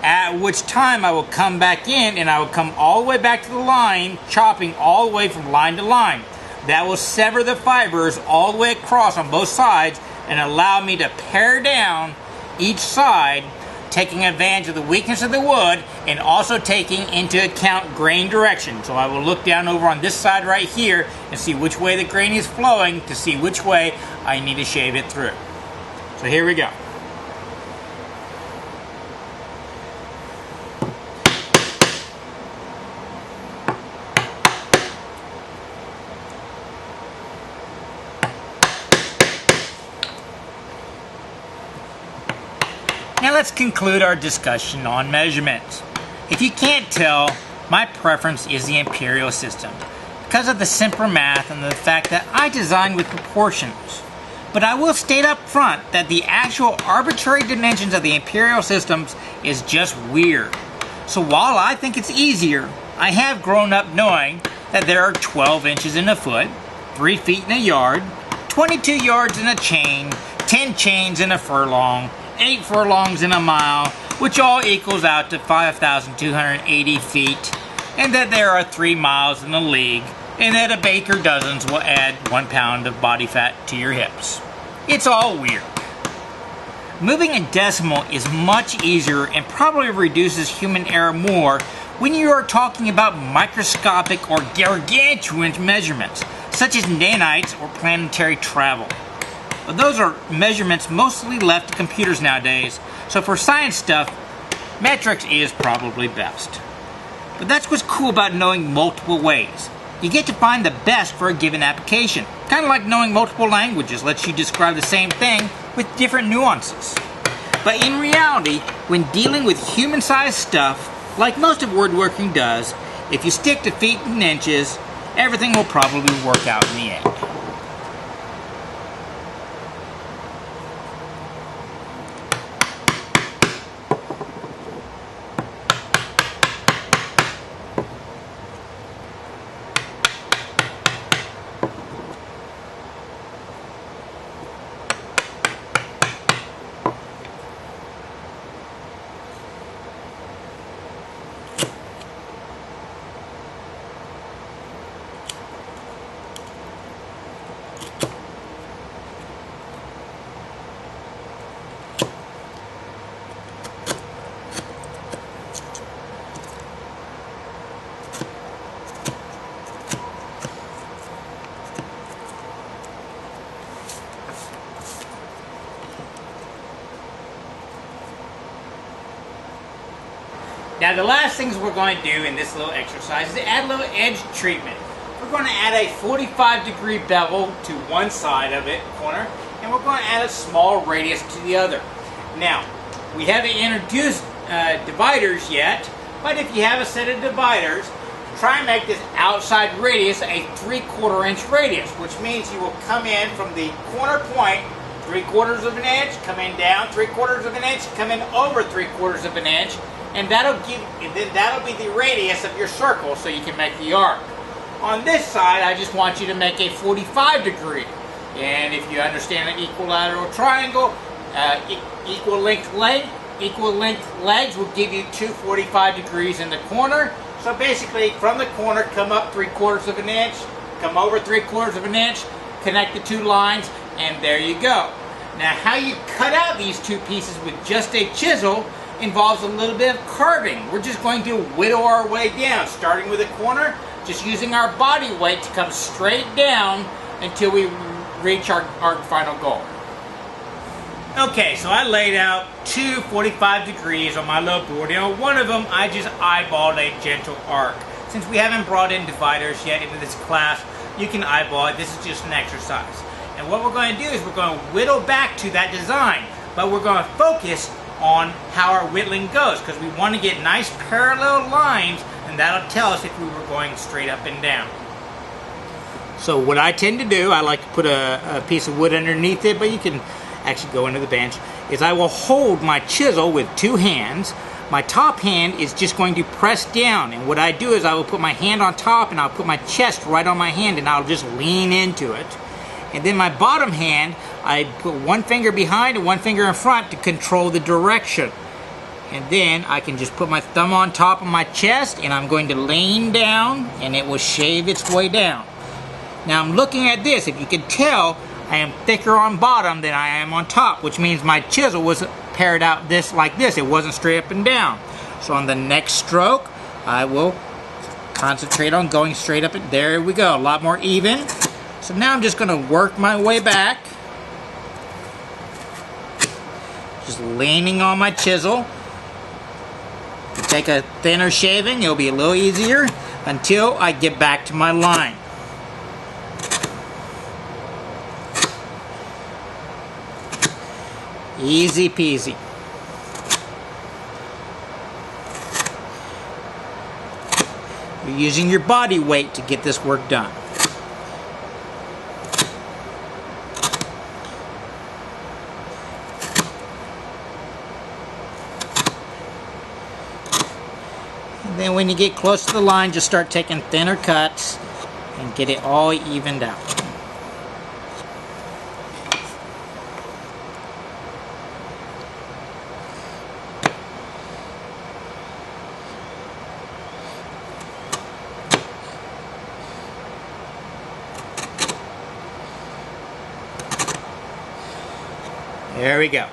At which time I will come back in and I will come all the way back to the line, chopping all the way from line to line. That will sever the fibers all the way across on both sides and allow me to pare down each side, taking advantage of the weakness of the wood and also taking into account grain direction. So I will look down over on this side right here and see which way the grain is flowing to see which way I need to shave it through. So here we go. Now let's conclude our discussion on measurements. If you can't tell, my preference is the imperial system because of the simpler math and the fact that I design with proportions. But I will state up front that the actual arbitrary dimensions of the imperial systems is just weird. So while I think it's easier, I have grown up knowing that there are 12 inches in a foot, 3 feet in a yard, 22 yards in a chain, 10 chains in a furlong, 8 furlongs in a mile, which all equals out to 5,280 feet, and that there are 3 miles in a league, and that a baker dozens will add 1 pound of body fat to your hips. It's all weird. Moving a decimal is much easier and probably reduces human error more when you are talking about microscopic or gargantuan measurements, such as nanites or planetary travel. But those are measurements mostly left to computers nowadays, so for science stuff, metrics is probably best. But that's what's cool about knowing multiple ways. You get to find the best for a given application. Kind of like knowing multiple languages lets you describe the same thing with different nuances. But in reality, when dealing with human-sized stuff, like most of woodworking does, if you stick to feet and inches, everything will probably work out in the end. Now the last things we're going to do in this little exercise is to add a little edge treatment. We're going to add a 45-degree bevel to one side of it, corner, and we're going to add a small radius to the other. Now, we haven't introduced dividers yet, but if you have a set of dividers, try and make this outside radius a 3/4 inch radius, which means you will come in from the corner point 3/4 of an inch, come in down 3/4 of an inch, come in over 3/4 of an inch, and that'll be the radius of your circle, so you can make the arc. On this side, I just want you to make a 45 degree, and if you understand an equilateral triangle, equal length legs will give you two 45 degrees in the corner. So basically, from the corner, come up 3/4 of an inch, come over 3/4 of an inch, connect the two lines, and there you go. Now, how you cut out these two pieces with just a chisel involves a little bit of carving. We're just going to whittle our way down, starting with a corner, just using our body weight to come straight down until we reach our final goal. Okay, so I laid out two 45 degrees on my little board, and on one of them I just eyeballed a gentle arc. Since we haven't brought in dividers yet into this class, you can eyeball it. This is just an exercise. And what we're going to do is we're going to whittle back to that design, but we're going to focus on how our whittling goes, because we want to get nice parallel lines, and that'll tell us if we were going straight up and down. So what I tend to do, I like to put a piece of wood underneath it, but you can actually go into the bench, is I will hold my chisel with two hands. My top hand is just going to press down, and what I do is I will put my hand on top and I'll put my chest right on my hand and I'll just lean into it. And then my bottom hand, I put one finger behind and one finger in front to control the direction. And then I can just put my thumb on top of my chest and I'm going to lean down and it will shave its way down. Now I'm looking at this. If you can tell, I am thicker on bottom than I am on top, which means my chisel was paired out like this. It wasn't straight up and down. So on the next stroke, I will concentrate on going straight up. And there we go, a lot more even. So now I'm just going to work my way back. Just leaning on my chisel. To take a thinner shaving, it'll be a little easier until I get back to my line. Easy peasy. You're using your body weight to get this work done. And then when you get close to the line, just start taking thinner cuts and get it all evened out. There we go.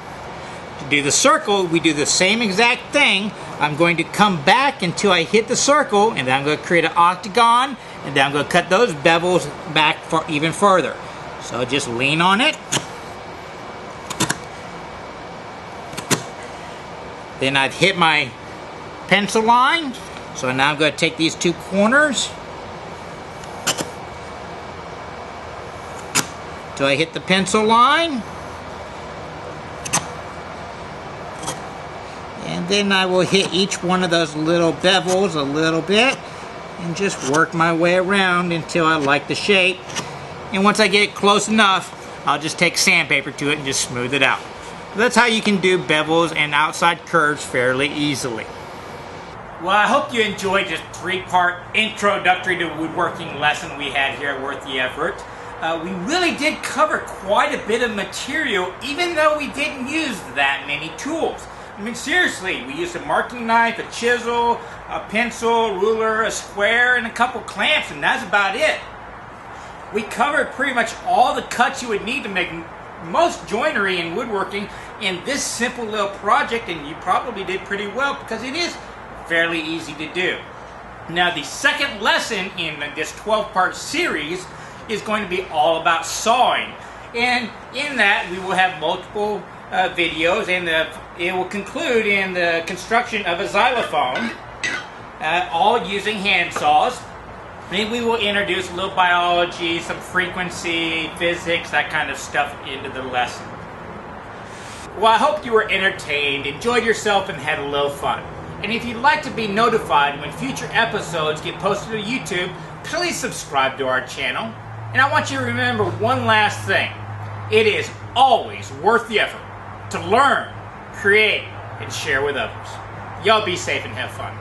To do the circle, we do the same exact thing. I'm going to come back until I hit the circle, and then I'm going to create an octagon, and then I'm going to cut those bevels back even further. So just lean on it. Then I've hit my pencil line. So now I'm going to take these two corners till I hit the pencil line. And then I will hit each one of those little bevels a little bit and just work my way around until I like the shape. And once I get it close enough, I'll just take sandpaper to it and just smooth it out. That's how you can do bevels and outside curves fairly easily. Well, I hope you enjoyed this three-part introductory to woodworking lesson we had here at Worth the Effort. We really did cover quite a bit of material, even though we didn't use that many tools. I mean, seriously, we used a marking knife, a chisel, a pencil, ruler, a square, and a couple clamps, and that's about it. We covered pretty much all the cuts you would need to make most joinery and woodworking in this simple little project, and you probably did pretty well because it is fairly easy to do. Now, the second lesson in this 12-part series is going to be all about sawing. And in that, we will have multiple videos, and it will conclude in the construction of a xylophone, all using hand saws. Then we will introduce a little biology, some frequency, physics, that kind of stuff into the lesson. Well, I hope you were entertained, enjoyed yourself, and had a little fun. And if you'd like to be notified when future episodes get posted to YouTube, please subscribe to our channel. And I want you to remember one last thing. It is always worth the effort to learn, create, and share with others. Y'all be safe and have fun.